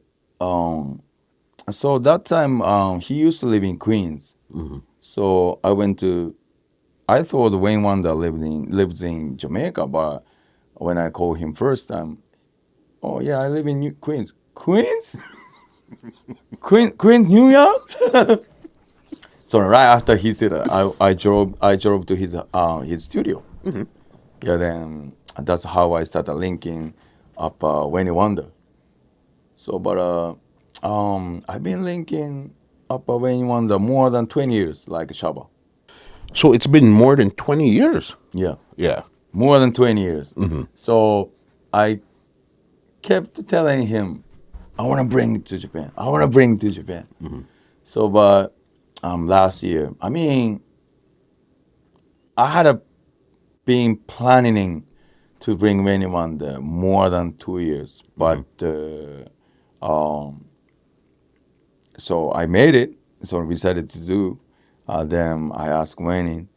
So that time he used to live in Queens. So I thought Wayne Wonder lives in Jamaica, but when I called him first time, oh yeah, I live in Queens. Queens? Queens, New York? So right after he said, I drove to his studio. Yeah, then that's how I started linking up Wayne Wonder. So, but I've been linking up Wayne Wonder more than 20 years, like Shabba. So it's been more than 20 years. Yeah, Yeah. more than 20 years. So I kept telling him, I want to bring it to Japan. I want to bring it to Japan. So, but last year, I mean, I had been planning to bring Wayne Wonder more than 2 years, but so I made it. So we decided to do. Then I asked Wayne.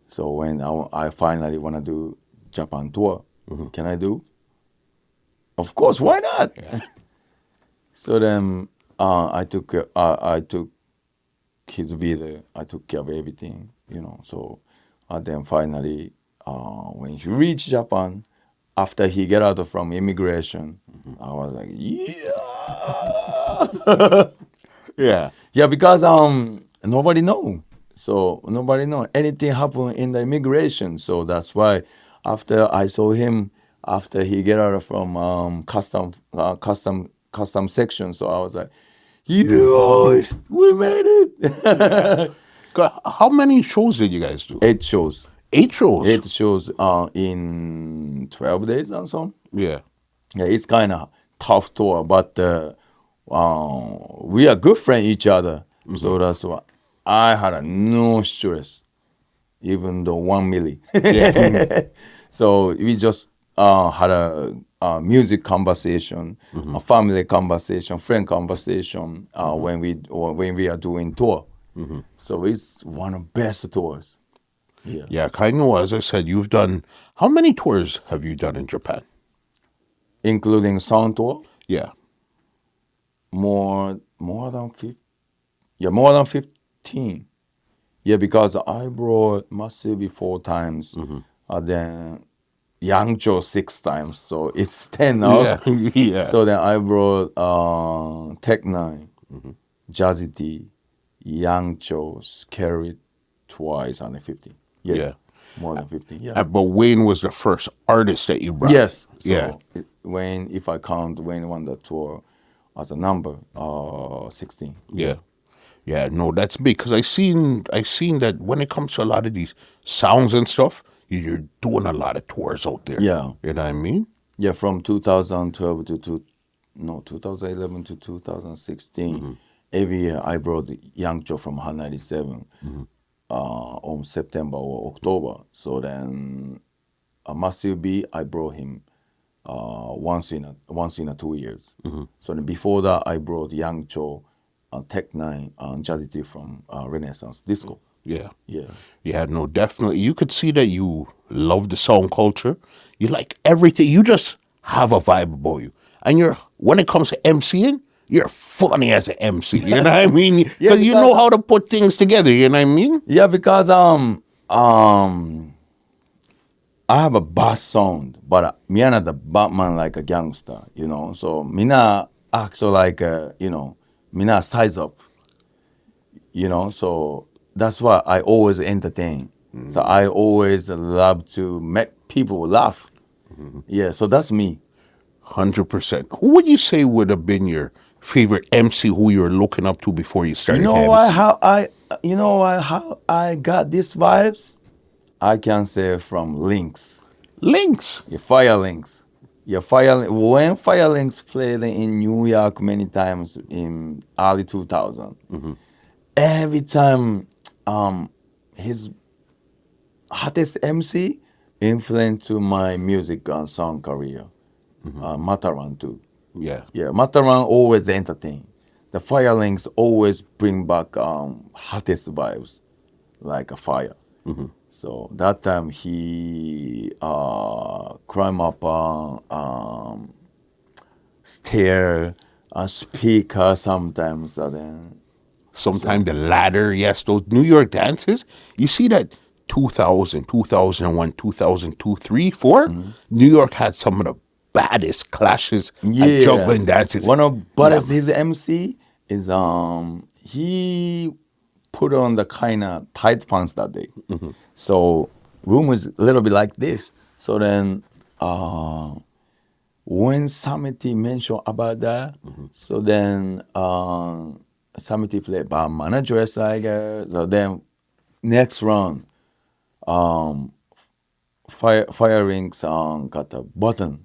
So when I finally want to do Japan tour, can I do? Of course, why not? So then I took his video. I took care of everything, So And then finally, when he reached Japan, after he get out from immigration, I was like, yeah. Yeah. Yeah, because nobody know. So nobody know anything happened in the immigration. So that's why after I saw him after he get out from custom section, so I was like, yeah, we made it. How many shows did you guys do? 8 shows. 8 shows. 8 shows in 12 days and so on. Yeah. Yeah, it's kind of tough tour, but we are good friends each other. So that's why I had no stress, even though 1 milli. Yeah. So we just had a music conversation, a family conversation, friend conversation when we are doing tour. So it's one of best tours. Yeah. Yeah, I know, as I said, you've done, how many tours have you done in Japan? Including sound tour, Yeah. more than 50. Yeah, more than 15. Yeah, because I brought Masubi 4 times, then Yangzhou 6 times, so it's 10 now. Yeah. Yeah. So then I brought Tech Nine, Jazzy D, Yangzhou, Skerrit twice, and 50. Yeah. More than 50. Yeah. But Wayne was the first artist that you brought. Yes. So Yeah. Wayne, if I count Wayne won the tour as a number, 16. Yeah. Yeah, no, that's big because I seen that when it comes to a lot of these sounds and stuff, you're doing a lot of tours out there. Yeah. You know what I mean? Yeah, from 2012 to 2011 to 2016. Every year I brought Yangzhou from 197 on September or October. So then Massive B, I brought him once in a 2 years. So then before that, I brought Yangzhou, Tech Nine, and Jazzy T from Renaissance Disco. Yeah. Yeah. Yeah, no, definitely. You could see that you love the sound culture. You like everything. You just have a vibe about you. And when it comes to MCing, you're funny as an MC. You know what I mean? Because you know how to put things together. You know what I mean? Yeah, because I have a bass sound, but me not the Batman like a gangster, you know. So me not act so like me not size up, you know. So that's why I always entertain. So I always love to make people laugh. Yeah, so that's me. 100%. Who would you say would have been your favorite MC who you were looking up to before you started You know to why? MC? How I got these vibes? I can say from Lynx. Links. Yeah, Fire Links. Yeah, when Fire Links played in New York many times in early 2000, every time his hottest MC influenced to my music and song career. Matterhorn too. Yeah. Yeah, Matterhorn always entertain. The Fire Links always bring back hottest vibes, like a fire. So that time he climb up stair, speaker sometimes, and then Sometimes the ladder, yes, those New York dances. You see that 2000, 2001, 2002, 3, 4, New York had some of the baddest clashes and juggling dances. One of Butters, his MC is he put on the kind of tight pants that day. So room was a little bit like this. So then when Samity mentioned about that, so then Samity played by manager like so then next round Fire Rings got a button,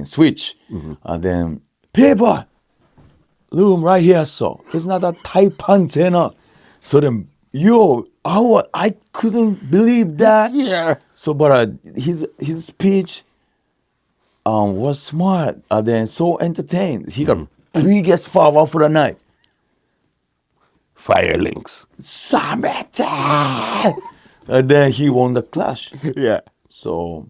switch, and then people room right here, so it's not a tight pants, you know. So then I couldn't believe that. Yeah. So but his speech was smart and then so entertained. He got biggest flower for the night. Fire Links. Samity! And then he won the clash. Yeah. So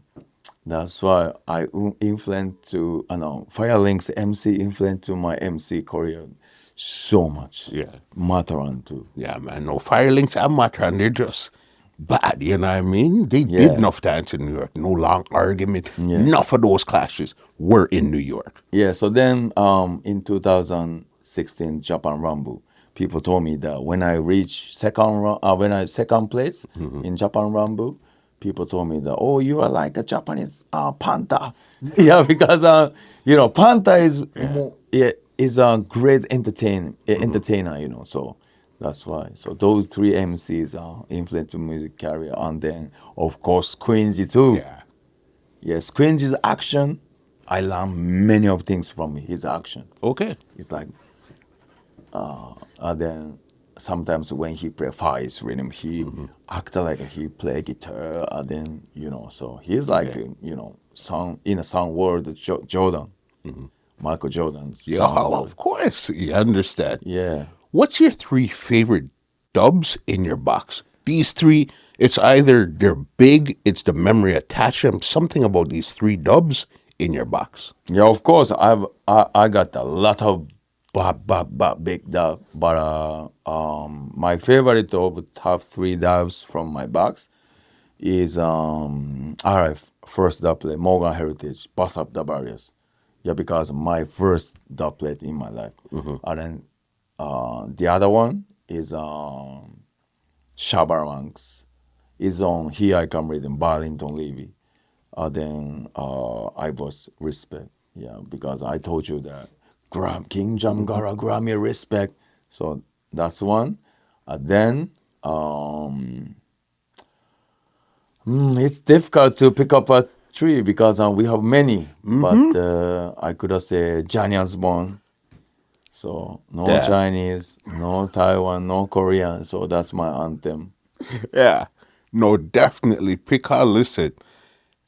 that's why I influenced to, Fire Links MC influenced to my MC career so much. Yeah. Matterhorn too. Yeah, man. No, Fire Links and Matterhorn, they're just bad. You know what I mean? They did Yeah. enough dance in New York. No long argument. Yeah. Enough of those clashes were in New York. Yeah, so then in 2016 Japan Rumble, people told me that when I reached second place in Japan Rumble, people told me that, oh, you are like a Japanese panther. Yeah, because panther is is a great entertainer, so that's why. So those three MCs are influenced the music career, and then of course Quincy too. Yeah. Yes, Quincy's action, I learned many of things from his action. Okay. It's like, and then sometimes when he play fights rhythm, he act like he play guitar, and then so he's like Okay. song in a song world Jordan, Michael Jordan's Yeah, song world. of course. You understand. Yeah. What's your three favorite dubs in your box? These three, it's either they're big, it's the memory attached to them, something about these three dubs in your box. Yeah, of course. I got a lot of big dub, but my favorite of the top three dubs from my box is all right. First dub plate, Morgan Heritage, Bust Up the Barriers. Yeah, because my first dub plate in my life, and then the other one is Shabba Ranks. Is on Here I Come Reading, Barlington Levy. Then I was respect, yeah, because I told you that King Jamgara Grammy respect. So that's one. Then it's difficult to pick up a tree because we have many, but I could say Chinese born. So no Yeah. Chinese, no Taiwan, no Korean. So that's my anthem. Yeah. No, definitely. Pikkal, listen,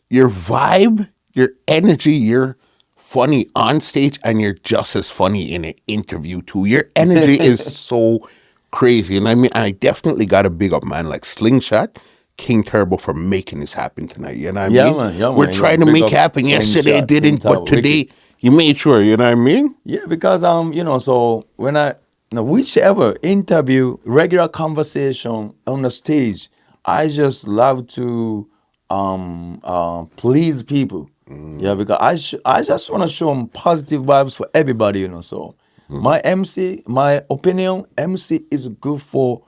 your vibe, your energy, you're funny on stage and you're just as funny in an interview too. Your energy is so crazy. And I mean, I definitely got to big up man like Slingshot, King Turbo for making this happen tonight. You know what I Yeah, mean? man, yeah, We're man, trying yeah. to Big make up it happen. Yesterday Slingshot, didn't, King but Turbo, today you made sure, you know what I mean? Yeah, because so when whichever interview, regular conversation on the stage, I just love to please people. Yeah, because I just want to show them positive vibes for everybody. So my MC, my opinion, MC is good for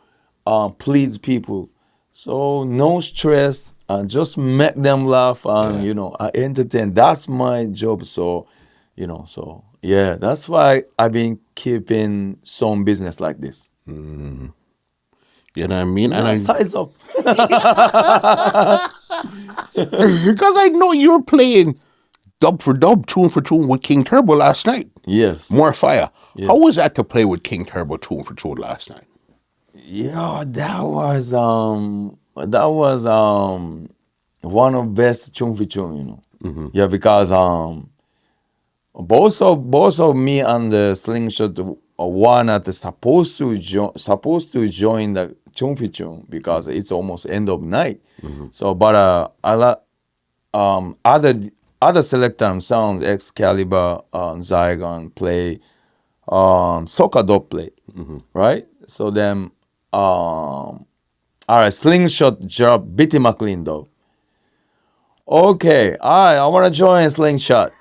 please people. So no stress, just make them laugh and I entertain. That's my job. So so yeah, that's why I've been keeping some business like this. You know what I mean? Yeah, And size up. because I know you were playing dub for dub, tune for tune with King Turbo last night. Yes. More fire. How was that to play with King Turbo tune for tune last night? Yeah, that was one of best tune for tune, Yeah, because both of me and the Slingshot one at the supposed to join the tune for tune because it's almost end of night. So, but other selector sound Excalibur, Zygon play soccer dub play, right? So then all right, Slingshot drop Bitty McLean though. Okay, I want to join Slingshot.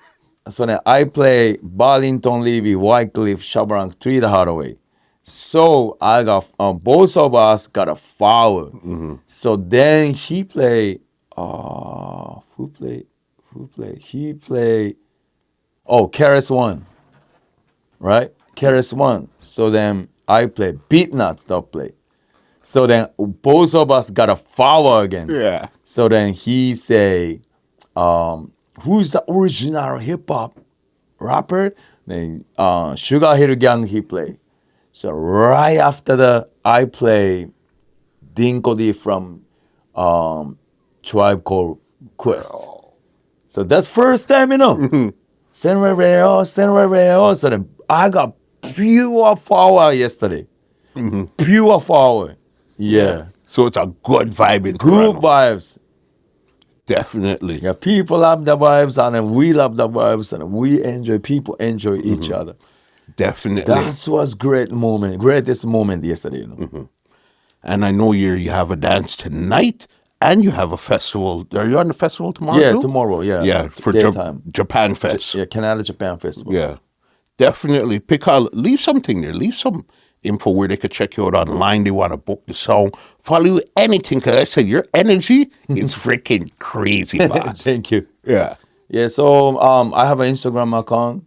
So then I play Barlington Levy, Wycliffe, Shabba Ranks, Treat Hathaway. So I got both of us got a foul. So then he play. Who play? He play. Oh, Karis won. Right? Karis won. So then I play Beat Nuts dub play. So then both of us got a foul again. Yeah. So then he say, who's the original hip hop rapper? Then Sugar Hill Gang he play. So right after I play Dinko D from Tribe Called Quest. So that's first time, Senreo. So then I got pure power yesterday. Pure power. Yeah. So it's a good vibe in Good Toronto. vibes. Definitely. Yeah, people love the vibes and then we love the vibes and we enjoy, people enjoy each other. Definitely. That was greatest moment yesterday, And I know you have a dance tonight, and you have a festival. Are you on the festival tomorrow? Yeah, too? tomorrow. Yeah, Yeah, for daytime. Japan Fest. Yeah, Canada Japan Festival. Yeah, definitely. Pikkal, leave something there. Leave some info where they could check you out online. They want to book the song, follow you, anything. Because I said your energy is freaking crazy, boss. Thank you. Yeah. Yeah, so I have an Instagram account,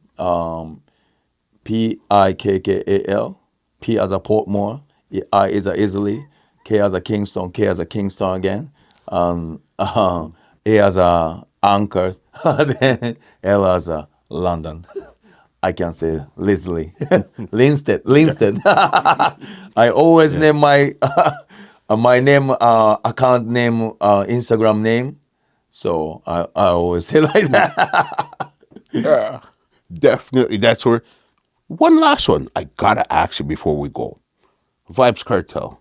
Pikkal, P as a Portmore, I is a Italy, K as a Kingston, K as a Kingston again, A as a Anchor, then L as a London. I can say Leslie, Linstead. I always name my my name, account name, Instagram name. So I always say like that. Yeah. Definitely. That's where. One last one. I got to ask you before we go. Vibes Cartel.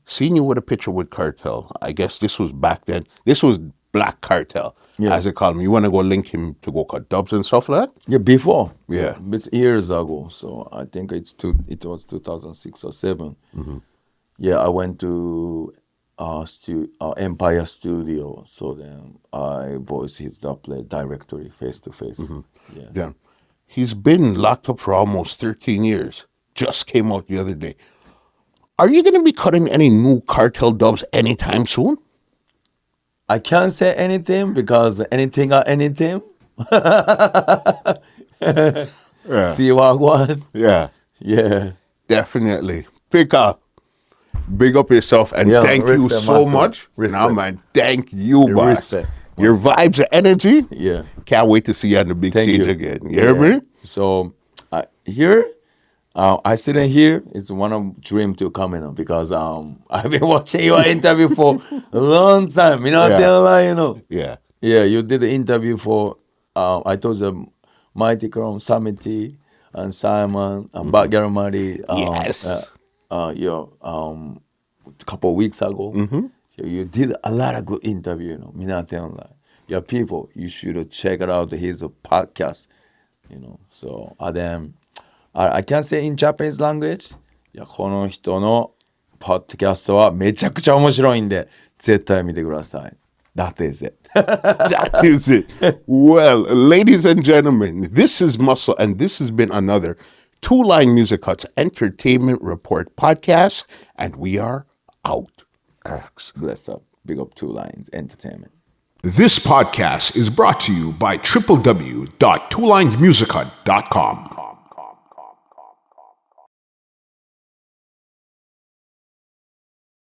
Seen you with a picture with Cartel. I guess this was back then. This was Black Cartel, as they call him. You want to go link him to go cut dubs and stuff like that? Yeah, before. Yeah. It's years ago. So I think it was 2006 or 7. Yeah, I went to Empire Studio. So then I voiced his dubplate directory face to face. Yeah. He's been locked up for almost 13 years. Just came out the other day. Are you going to be cutting any new Cartel dubs anytime soon? I can't say anything because anything or anything. Yeah. See what I want? Yeah. Yeah. Definitely. Pikkal. Big up yourself and Yeah, thank you respect, so master. much. Respect. Now, man, thank you, boss. Respect. Your vibes and energy. Yeah. Can't wait to see you on the big Thank stage you. again. You hear me? So here, I sitting here. It's one of dream to coming on because I've been watching your interview for a long time. You know, Yeah. tell lie, you know. Yeah. Yeah, you did the interview for I told you Mighty Crown, Samity, and Simon and Backyard Muddy. Yes. A couple of weeks ago. So you did a lot of good interview, you know. Me not telling lie. Yeah, people, you should check it out. His podcast, you know. So then I can't say in Japanese language. いや、この人のポッドキャストはめちゃくちゃ面白いんで、絶対見てください。That is it. That is it. Well, ladies and gentlemen, this is Muscle, and this has been another Two Line Music Hut's Entertainment Report podcast, and we are out. Bless up. Big up Two Lines Entertainment. This podcast is brought to you by www.twolinesmusichut.com.